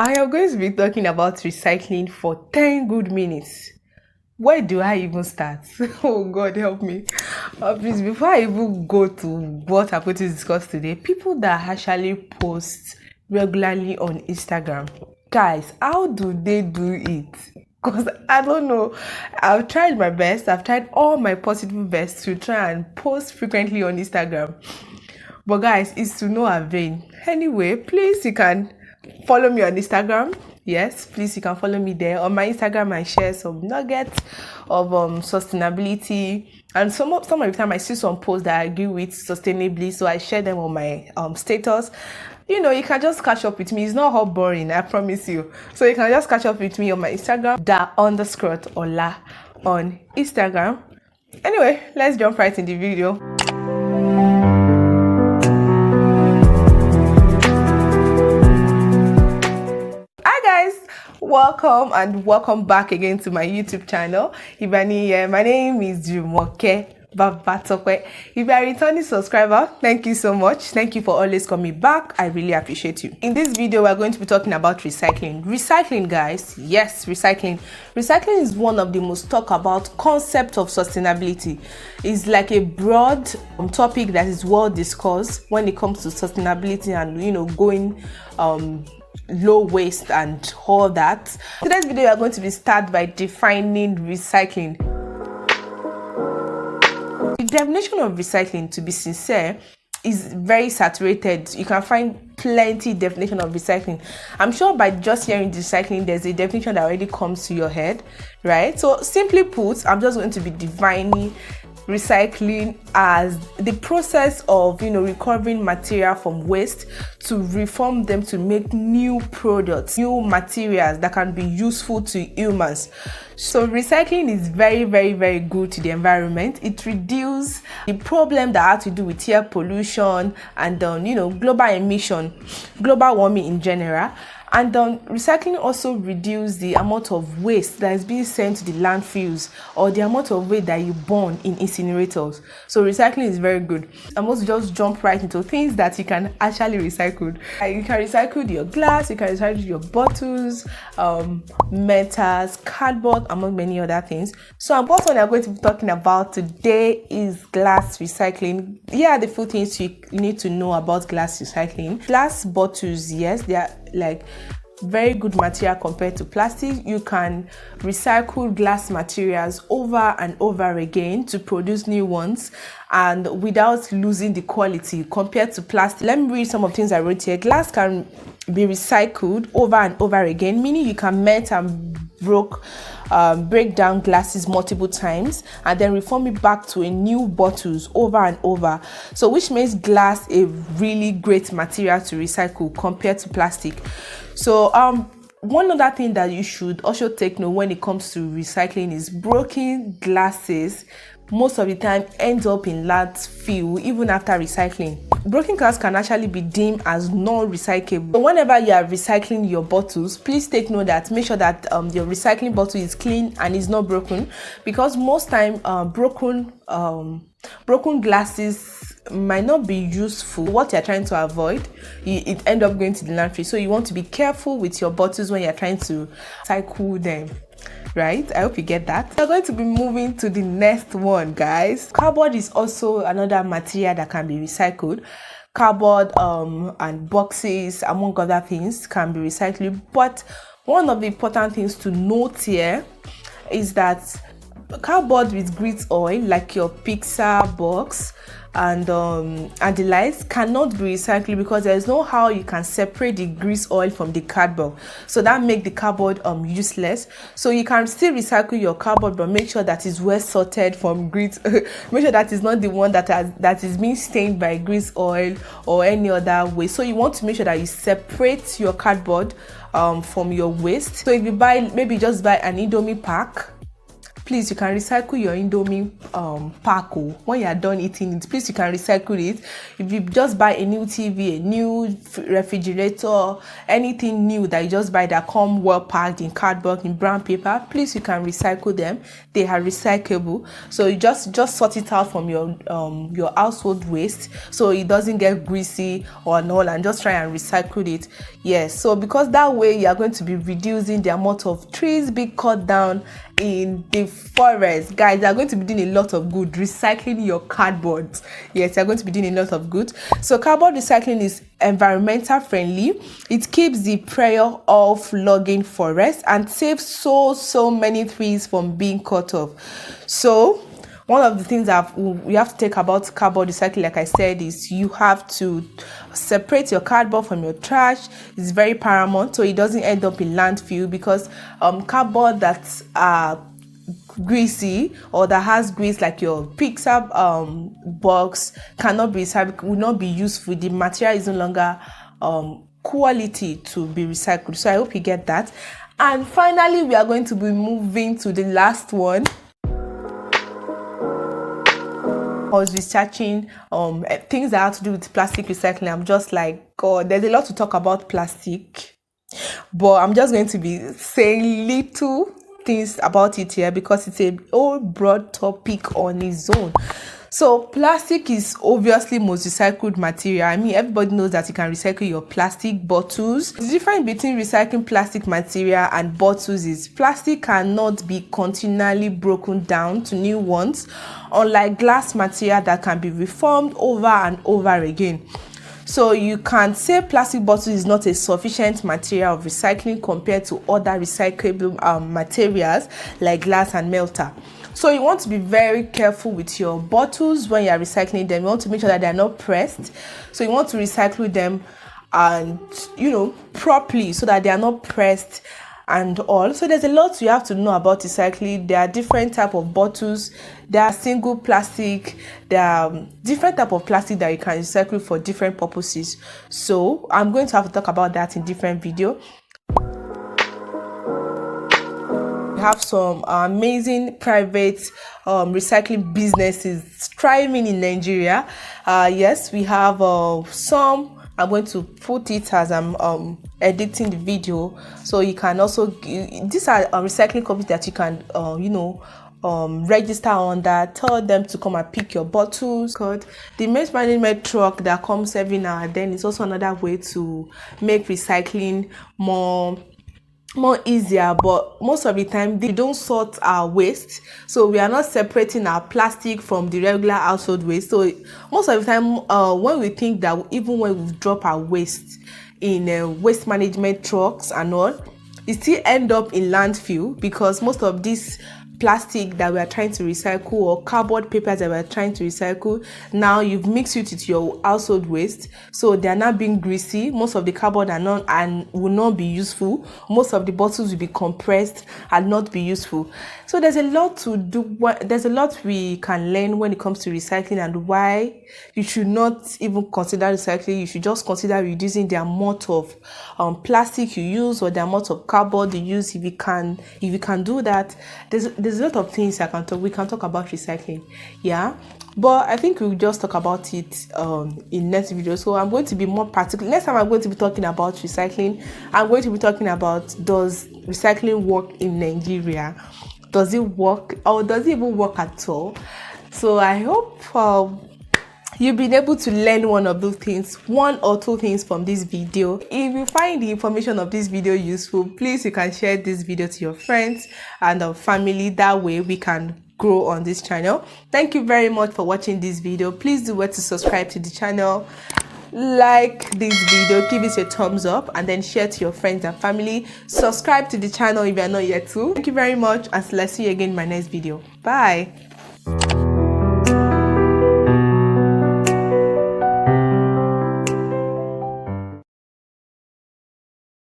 I am going to be talking about recycling for 10 good minutes. Where do I even start? Oh God, help me. Please, before I even go to what I'm going to discuss today, people that actually post regularly on Instagram, guys, how do they do it? Because I don't know. I've tried my best. I've tried all my possible best to try and post frequently on Instagram. But guys, it's to no avail. Anyway, please, you can follow me on Instagram. Yes, please, you can follow me there. On my Instagram, I share some nuggets of sustainability. And some of the time, I see some posts that I agree with sustainably. So I share them on my status. You know, you can just catch up with me. It's not all boring, I promise you. So you can just catch up with me on my Instagram, _Ola on Instagram. Anyway, let's jump right in the video. Welcome back again to my YouTube channel. If you're new here, my name is Jumoke Babatokwe. If you're a returning subscriber, thank you so much. Thank you for always coming back. I really appreciate you. In this video, we're going to be talking about recycling. Recycling, guys. Yes, recycling. Recycling is one of the most talked about concepts of sustainability. It's like a broad topic that is well discussed when it comes to sustainability and, you know, going low waste and all that. Today's video, we are going to start by defining recycling. The definition of recycling, to be sincere, is very saturated. You can find plenty definition of recycling. I'm sure by just hearing recycling, there's a definition that already comes to your head, right? So simply put, I'm just going to be defining recycling as the process of, you know, recovering material from waste to reform them to make new products, new materials that can be useful to humans. So recycling is very, very, very good to the environment. It reduces the problem that had to do with air pollution and you know, global warming in general. And recycling also reduces the amount of waste that is being sent to the landfills or the amount of waste that you burn in incinerators. So recycling is very good. I'm going to just jump right into things that you can actually recycle. You can recycle your glass, you can recycle your bottles, metals, cardboard, among many other things. So what one I'm going to be talking about today is glass recycling. Here are the few things you need to know about glass recycling. Glass bottles, yes, they are like very good material compared to plastic. You can recycle glass materials over and over again to produce new ones and without losing the quality compared to plastic. Let me read some of the things I wrote here. Glass can be recycled over and over again, meaning you can melt and break down glasses multiple times and then reform it back to a new bottles over and over. So which makes glass a really great material to recycle compared to plastic. So one other thing that you should also take note when it comes to recycling is broken glasses most of the time ends up in landfill even after recycling. Broken glass can actually be deemed as non-recyclable. So whenever you are recycling your bottles, please take note that make sure that your recycling bottle is clean and is not broken, because most time broken glasses might not be useful. What you're trying to avoid, it end up going to the landfill. So you want to be careful with your bottles when you're trying to cycle them. Right? I hope you get that. We're going to be moving to the next one, guys. Cardboard is also another material that can be recycled. Cardboard and boxes, among other things, can be recycled. But one of the important things to note here is that cardboard with grease oil, like your pizza box and the likes, cannot be recycled because there is no how you can separate the grease oil from the cardboard. So that make the cardboard useless. So you can still recycle your cardboard, but make sure that it's well sorted from grease. Make sure that is not the one that is being stained by grease oil or any other way. So you want to make sure that you separate your cardboard from your waste. So if you buy, maybe just buy an Indomie pack, please, you can recycle your Indomie pack. When you are done eating it, please, you can recycle it. If you just buy a new TV, a new refrigerator, anything new that you just buy that come well packed in cardboard, in brown paper, please, you can recycle them. They are recyclable. So you just sort it out from your household waste, so it doesn't get greasy or all, and just try and recycle it. Yes, so because that way you are going to be reducing the amount of trees being cut down in the forest. Guys, you are going to be doing a lot of good recycling your cardboard. Yes, you are going to be doing a lot of good. So cardboard recycling is environmental friendly. It keeps the pressure of logging forest and saves so many trees from being cut off. So one of the things that we have to take about cardboard recycling, like I said, is you have to separate your cardboard from your trash. It's very paramount, so it doesn't end up in landfill, because cardboard that's greasy or that has grease, like your pizza box, cannot be recycled, will not be useful. The material is no longer quality to be recycled. So I hope you get that. And finally, we are going to be moving to the last one. I was researching things that have to do with plastic recycling. I'm just like, God, there's a lot to talk about plastic, but I'm just going to be saying little things about it here because it's a whole broad topic on its own. So plastic is obviously most recycled material. I mean, everybody knows that you can recycle your plastic bottles. The difference between recycling plastic material and bottles is plastic cannot be continually broken down to new ones, unlike glass material that can be reformed over and over again. So you can say plastic bottle is not a sufficient material of recycling compared to other recyclable materials like glass and metal. So you want to be very careful with your bottles when you are recycling them. You want to make sure that they are not pressed. So you want to recycle them and properly, so that they are not pressed and all. So there's a lot you have to know about recycling. There are different type of bottles. There are single plastic. There are different type of plastic that you can recycle for different purposes. So I'm going to have to talk about that in different video. We have some amazing private recycling businesses thriving in Nigeria. Yes, we have some. I'm going to put it as I'm editing the video, so you can also, these are recycling companies that you can register on that. Tell them to come and pick your bottles. The waste management truck that comes every now and then is also another way to make recycling more easier, but most of the time they don't sort our waste, so we are not separating our plastic from the regular household waste. So most of the time when we think that even when we drop our waste in waste management trucks and all, it still end up in landfill, because most of these plastic that we are trying to recycle or cardboard papers that we are trying to recycle, now you've mixed it with your household waste, so they are not being greasy. Most of the cardboard are not and will not be useful. Most of the bottles will be compressed and not be useful. So there's a lot to do. There's a lot we can learn when it comes to recycling, and why you should not even consider recycling. You should just consider reducing the amount of plastic you use or the amount of cardboard you use. If you can do that, there's a lot of things we can talk about recycling. Yeah, but I think we'll just talk about it in next video. So I'm going to be more particular. Next time I'm going to be talking about recycling. I'm going to be talking about, does recycling work in Nigeria? Does it work, or does it even work at all? So I hope you've been able to learn one or two things from this video. If you find the information of this video useful, please, you can share this video to your friends and family. That way we can grow on this channel. Thank you very much for watching this video. Please do to subscribe to the channel, like this video, give it a thumbs up, and then share to your friends and family. Subscribe to the channel if you are not yet too. Thank you very much, and let's see you again in my next video. Bye.